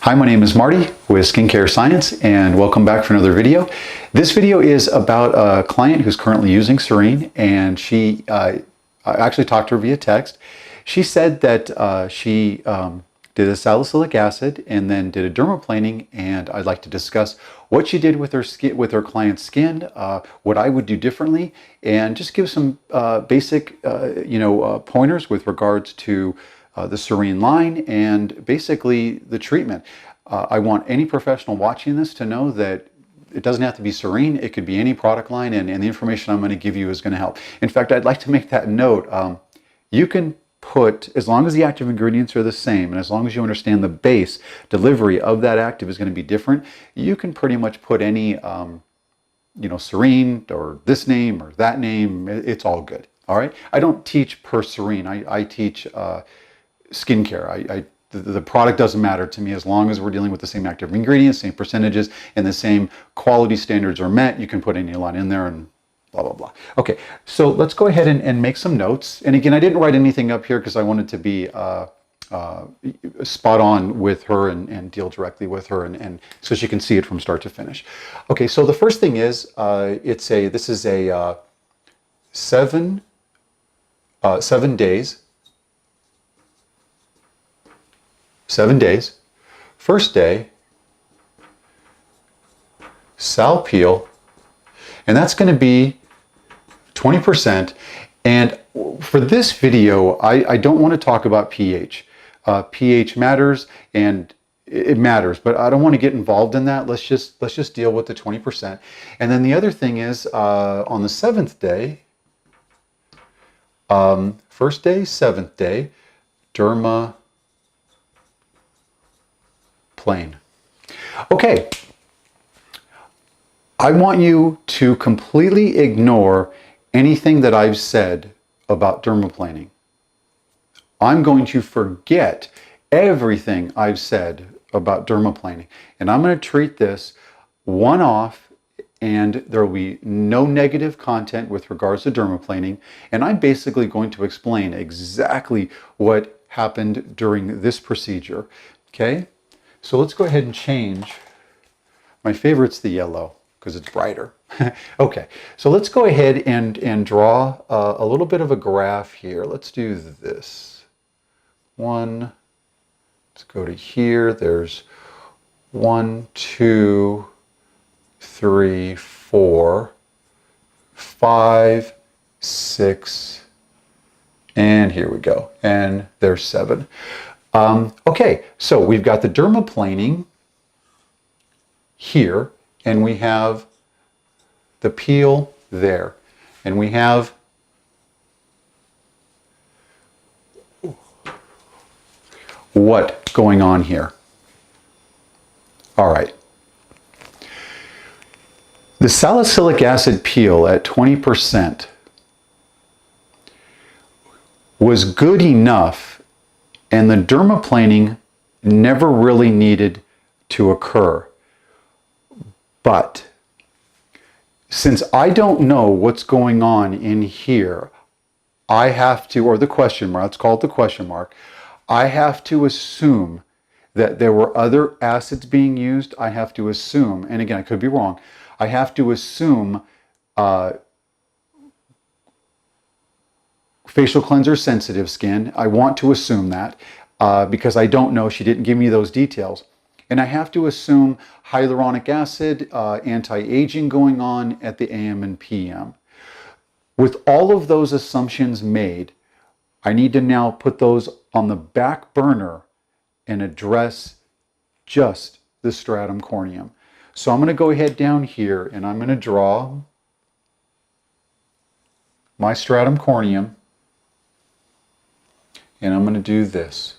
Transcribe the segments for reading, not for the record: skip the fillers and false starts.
Hi, my name is Marty with Skincare Science, and welcome back for another video. This video is about a client who's currently using Serene, and I actually talked to her via text. She said that she did a salicylic acid and then did a dermaplaning, and I'd like to discuss what she did with her skin, with her client's skin, what I would do differently, and just give some basic pointers with regards to the Serene line and basically the treatment. I want any professional watching this to know that it doesn't have to be Serene, it could be any product line, and the information I'm going to give you is going to help. In fact, I'd like to make that note. You can put, as long as the active ingredients are the same and as long as you understand the base delivery of that active is going to be different, you can pretty much put any Serene or this name or that name. It's all good. All right. I don't teach per Serene. I teach skincare. The product doesn't matter to me as long as we're dealing with the same active ingredients, same percentages, and the same quality standards are met. You can put any line in there and blah, blah, blah. Okay, so let's go ahead and make some notes. And again, I didn't write anything up here because I wanted to be spot on with her and deal directly with her and so she can see it from start to finish. Okay, so the first thing is, this is a 7 days. 7 days. First day, Sal Peel, and that's going to be 20%. And for this video, I don't want to talk about pH. pH matters, and it matters, but I don't want to get involved in that. Let's just deal with the 20%. And then the other thing is, on the 7th day, first day, 7th day, Dermaplaning. Okay, I want you to completely ignore anything that I've said about dermaplaning. I'm going to forget everything I've said about dermaplaning, and I'm going to treat this one-off, and there will be no negative content with regards to dermaplaning, and I'm basically going to explain exactly what happened during this procedure. Okay? So let's go ahead and change. My favorite's the yellow because it's brighter. Okay, so let's go ahead and draw a little bit of a graph here. Let's do this. Let's go to here. There's 1, 2, 3, 4, 5, 6, and here we go. And there's 7. Okay, so we've got the dermaplaning here, and we have the peel there, and we have what going on here? All right. The salicylic acid peel at 20% was good enough, and the dermaplaning never really needed to occur. But since I don't know what's going on in here, I have to, or the question mark, let's call it the question mark, I have to assume that there were other acids being used. I have to assume, and again, I could be wrong, I have to assume facial cleanser sensitive skin. I want to assume that because I don't know. She didn't give me those details. And I have to assume hyaluronic acid, anti-aging going on at the AM and PM. With all of those assumptions made, I need to now put those on the back burner and address just the stratum corneum. So I'm going to go ahead down here and I'm going to draw my stratum corneum. And I'm going to do this.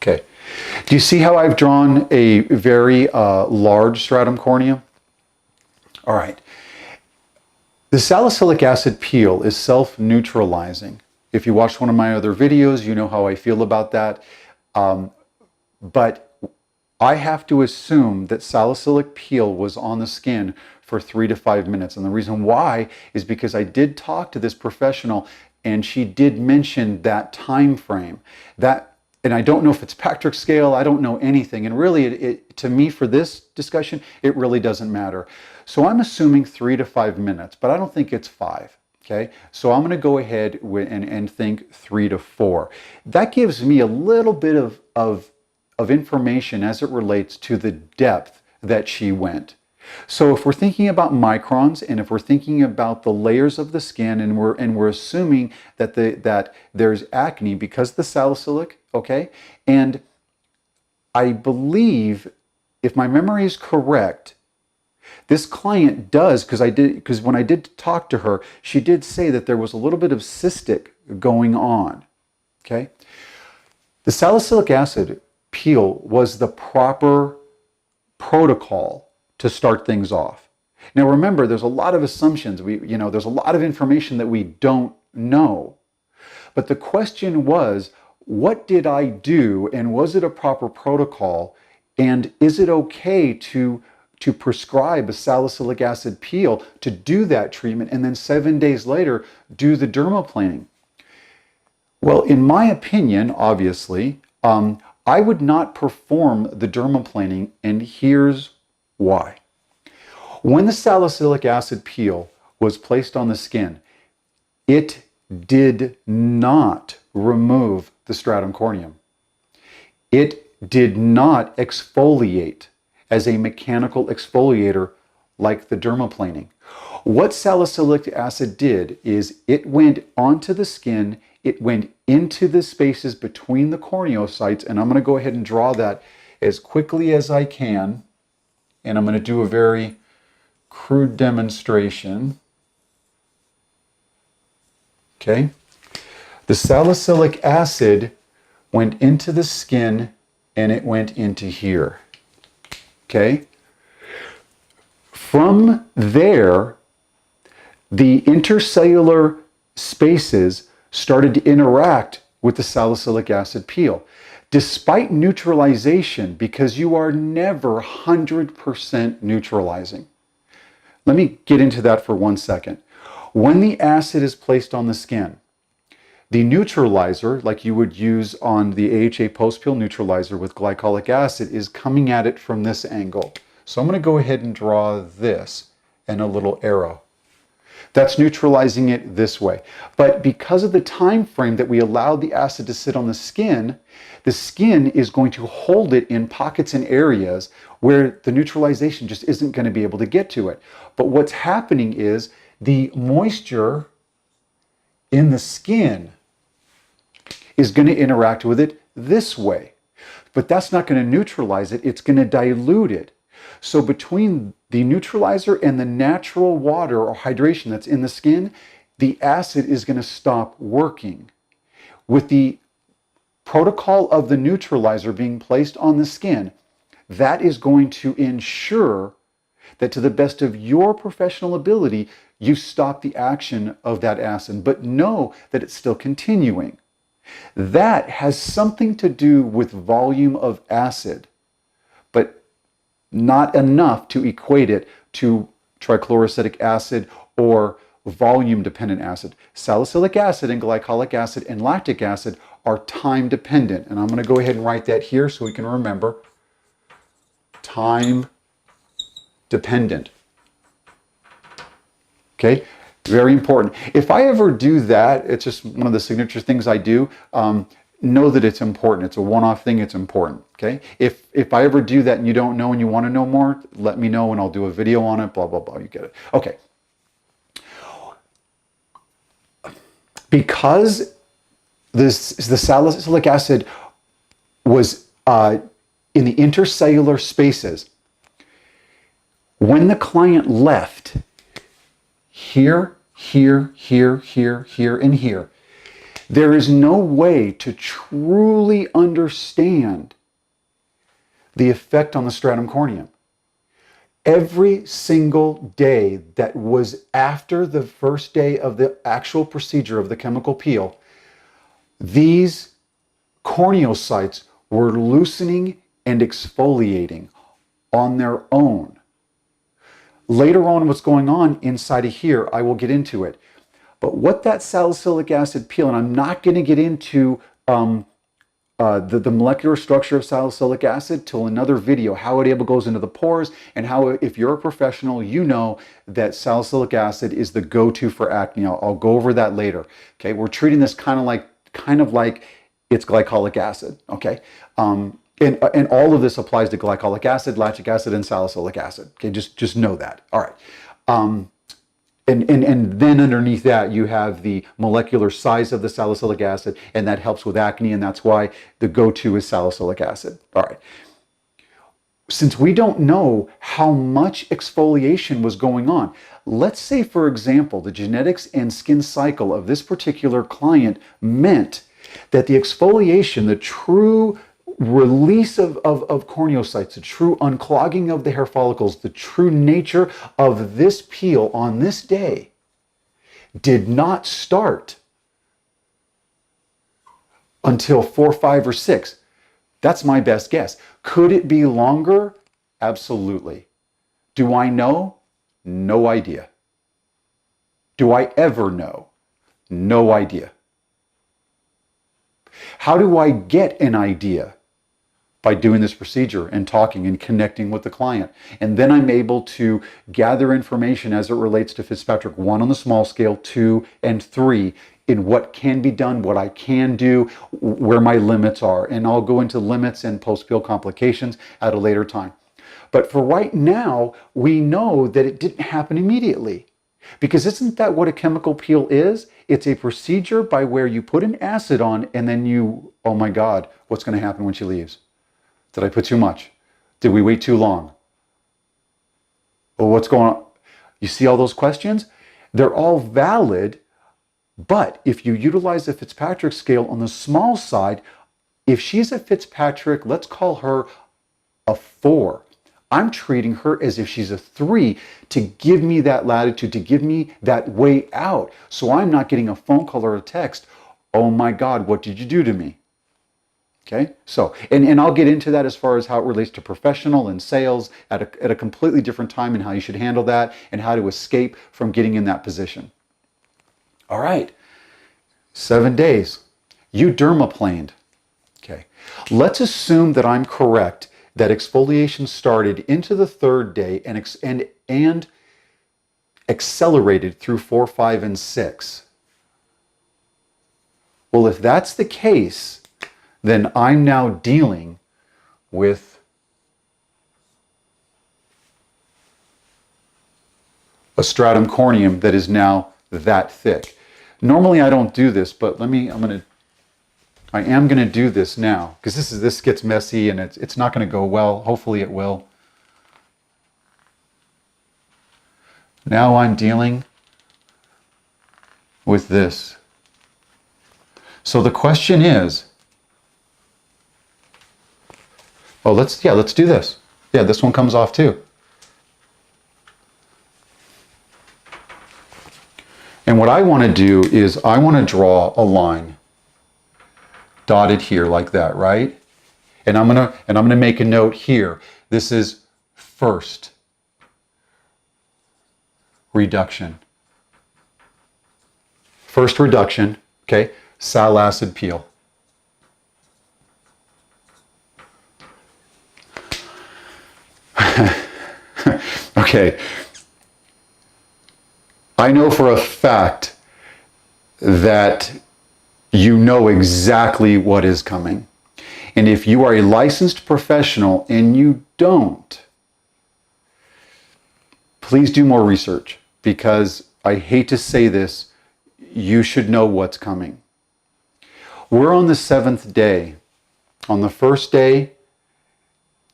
Okay. Do you see how I've drawn a very large stratum corneum? All right. The salicylic acid peel is self-neutralizing. If you watched one of my other videos, you know how I feel about that. But I have to assume that salicylic peel was on the skin for 3 to 5 minutes. And the reason why is because I did talk to this professional and she did mention that time frame. That and I don't know if it's Patrick scale, I don't know anything. And really, to me, for this discussion, it really doesn't matter. So I'm assuming 3 to 5 minutes, but I don't think it's 5. Okay, so I'm going to go ahead and think 3 to 4. That gives me a little bit of information as it relates to the depth that she went. So if we're thinking about microns, and if we're thinking about the layers of the skin, and we're assuming that that there's acne because of the salicylic, okay, and I believe, if my memory is correct, this client does, because when I did talk to her, she did say that there was a little bit of cystic going on. Okay, the salicylic acid peel was the proper protocol to start things off. Now remember, there's a lot of assumptions. There's a lot of information that we don't know. But the question was, what did I do, and was it a proper protocol, and is it okay to prescribe a salicylic acid peel to do that treatment, and then 7 days later do the dermaplaning? Well, in my opinion, obviously, I would not perform the dermaplaning, and here's why. When the salicylic acid peel was placed on the skin, it did not remove the stratum corneum. It did not exfoliate as a mechanical exfoliator like the dermaplaning. What salicylic acid did is it went onto the skin, it went into the spaces between the corneocytes, and I'm going to go ahead and draw that as quickly as I can. And I'm going to do a very crude demonstration. Okay. The salicylic acid went into the skin and it went into here. Okay. From there, the intercellular spaces started to interact with the salicylic acid peel. Despite neutralization, because you are never 100% neutralizing. Let me get into that for 1 second. When the acid is placed on the skin, the neutralizer, like you would use on the AHA post-peel neutralizer with glycolic acid, is coming at it from this angle. So I'm going to go ahead and draw this and a little arrow. That's neutralizing it this way. But because of the time frame that we allowed the acid to sit on the skin is going to hold it in pockets and areas where the neutralization just isn't going to be able to get to it. But what's happening is the moisture in the skin is going to interact with it this way. But that's not going to neutralize it, it's going to dilute it. So between the neutralizer and the natural water or hydration that's in the skin, the acid is going to stop working. With the protocol of the neutralizer being placed on the skin, that is going to ensure that, to the best of your professional ability, you stop the action of that acid, but know that it's still continuing. That has something to do with volume of acid, but not enough to equate it to trichloroacetic acid or volume-dependent acid. Salicylic acid and glycolic acid and lactic acid are time-dependent. And I'm going to go ahead and write that here so we can remember. Time-dependent. Okay? Very important. If I ever do that, it's just one of the signature things I do. Know that it's important. It's a one-off thing. It's important. Okay. If I ever do that and you don't know and you want to know more, let me know and I'll do a video on it. Blah blah blah. You get it. Okay. Because the salicylic acid was in the intercellular spaces, when the client left here, here, here, here, here, and here, there is no way to truly understand the effect on the stratum corneum. Every single day that was after the first day of the actual procedure of the chemical peel, these corneocytes were loosening and exfoliating on their own. Later on, what's going on inside of here, I will get into it. But what that salicylic acid peel, and I'm not going to get into the molecular structure of salicylic acid till another video, how it goes into the pores, and how, if you're a professional, you know that salicylic acid is the go-to for acne. I'll go over that later. Okay, we're treating this kind of like it's glycolic acid. Okay, and all of this applies to glycolic acid, lactic acid, and salicylic acid. Okay, just know that. All right. And then underneath that, you have the molecular size of the salicylic acid, and that helps with acne, and that's why the go-to is salicylic acid. All right. Since we don't know how much exfoliation was going on, let's say, for example, the genetics and skin cycle of this particular client meant that the exfoliation, the true release of corneocytes, the true unclogging of the hair follicles, the true nature of this peel on this day did not start until 4, 5, or 6. That's my best guess. Could it be longer? Absolutely. Do I know? No idea. Do I ever know? No idea. How do I get an idea? By doing this procedure and talking and connecting with the client. And then I'm able to gather information as it relates to Fitzpatrick 1 on the small scale, 2 and 3, in what can be done, what I can do, where my limits are. And I'll go into limits and post-peel complications at a later time. But for right now, we know that it didn't happen immediately. Because isn't that what a chemical peel is? It's a procedure by where you put an acid on and then you, oh my God, what's going to happen when she leaves? Did I put too much? Did we wait too long? Well, what's going on? You see all those questions? They're all valid, but if you utilize the Fitzpatrick scale on the small side, if she's a Fitzpatrick, let's call her a 4. I'm treating her as if she's a 3 to give me that latitude, to give me that way out. So I'm not getting a phone call or a text, oh my God, what did you do to me? Okay, so, and I'll get into that as far as how it relates to professional and sales at a completely different time, and how you should handle that and how to escape from getting in that position. All right, 7 days. You dermaplaned. Okay, let's assume that I'm correct, that exfoliation started into the 3rd day and accelerated through 4, 5, and 6. Well, if that's the case, then I'm now dealing with a stratum corneum that is now that thick. Normally I don't do this, but I am gonna do this now, because this gets messy and it's not gonna go well. Hopefully it will. Now I'm dealing with this. So the question is, oh, let's do this. Yeah, this one comes off too. And what I want to do is I want to draw a line dotted here like that, right? And I'm gonna make a note here. This is first reduction. First reduction, okay? Sal acid peel. Okay, I know for a fact that you know exactly what is coming. And if you are a licensed professional and you don't, please do more research, because I hate to say this, you should know what's coming. We're on the 7th day. On the 1st day,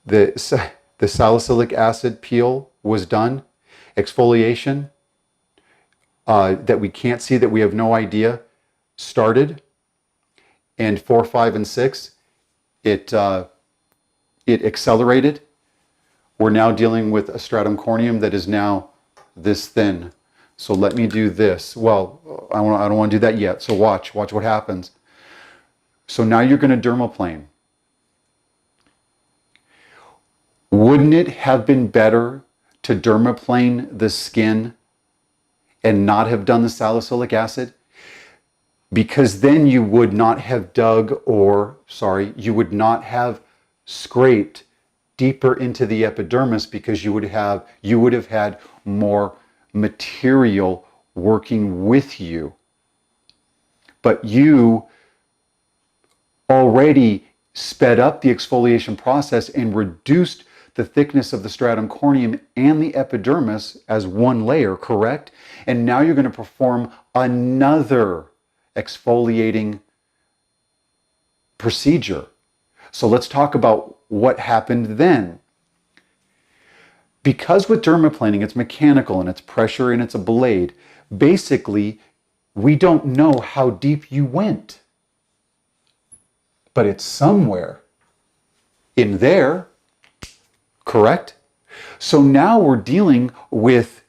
the salicylic acid peel was done. Exfoliation that we can't see, that we have no idea, started. And 4, 5, and 6, it accelerated. We're now dealing with a stratum corneum that is now this thin. So let me do this. Well, I don't want to do that yet. So watch what happens. So now you're going to dermaplane. Wouldn't it have been better to dermaplane the skin and not have done the salicylic acid? because then you would not have you would not have scraped deeper into the epidermis, because you would have had more material working with you. But you already sped up the exfoliation process and reduced the thickness of the stratum corneum and the epidermis as one layer, correct? And now you're going to perform another exfoliating procedure. So let's talk about what happened then. Because with dermaplaning, it's mechanical and it's pressure and it's a blade, basically, we don't know how deep you went. But it's somewhere in there, correct? So now we're dealing with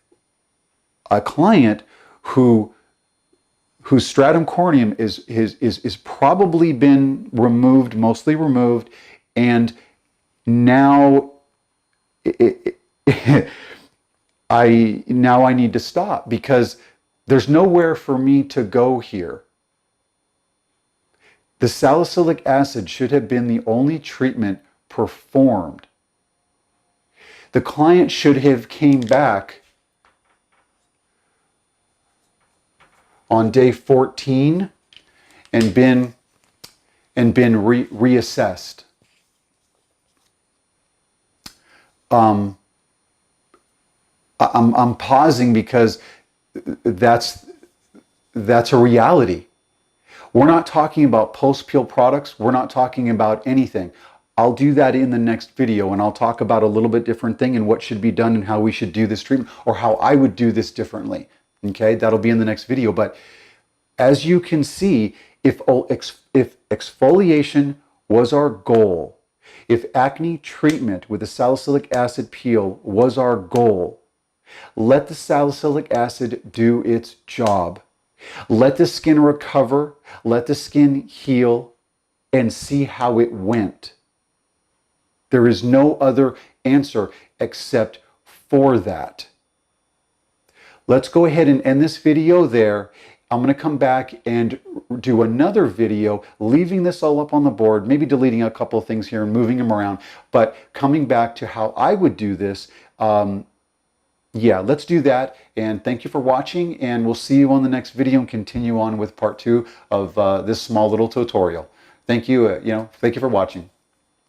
a client whose stratum corneum is probably been removed, mostly removed, and now I need to stop because there's nowhere for me to go here. The salicylic acid should have been the only treatment performed. The client should have came back on day 14 and been reassessed. I'm pausing because that's a reality. We're not talking about post-peel products. We're not talking about anything. I'll do that in the next video, and I'll talk about a little bit different thing and what should be done and how we should do this treatment, or how I would do this differently. Okay, that'll be in the next video. But as you can see, if exfoliation was our goal, if acne treatment with the salicylic acid peel was our goal, let the salicylic acid do its job. Let the skin recover, let the skin heal, and see how it went. There is no other answer except for that. Let's go ahead and end this video there. I'm going to come back and do another video, leaving this all up on the board, maybe deleting a couple of things here and moving them around, but coming back to how I would do this. Yeah, let's do that. And thank you for watching, and we'll see you on the next video and continue on with part 2 of this small little tutorial. Thank you, thank you for watching.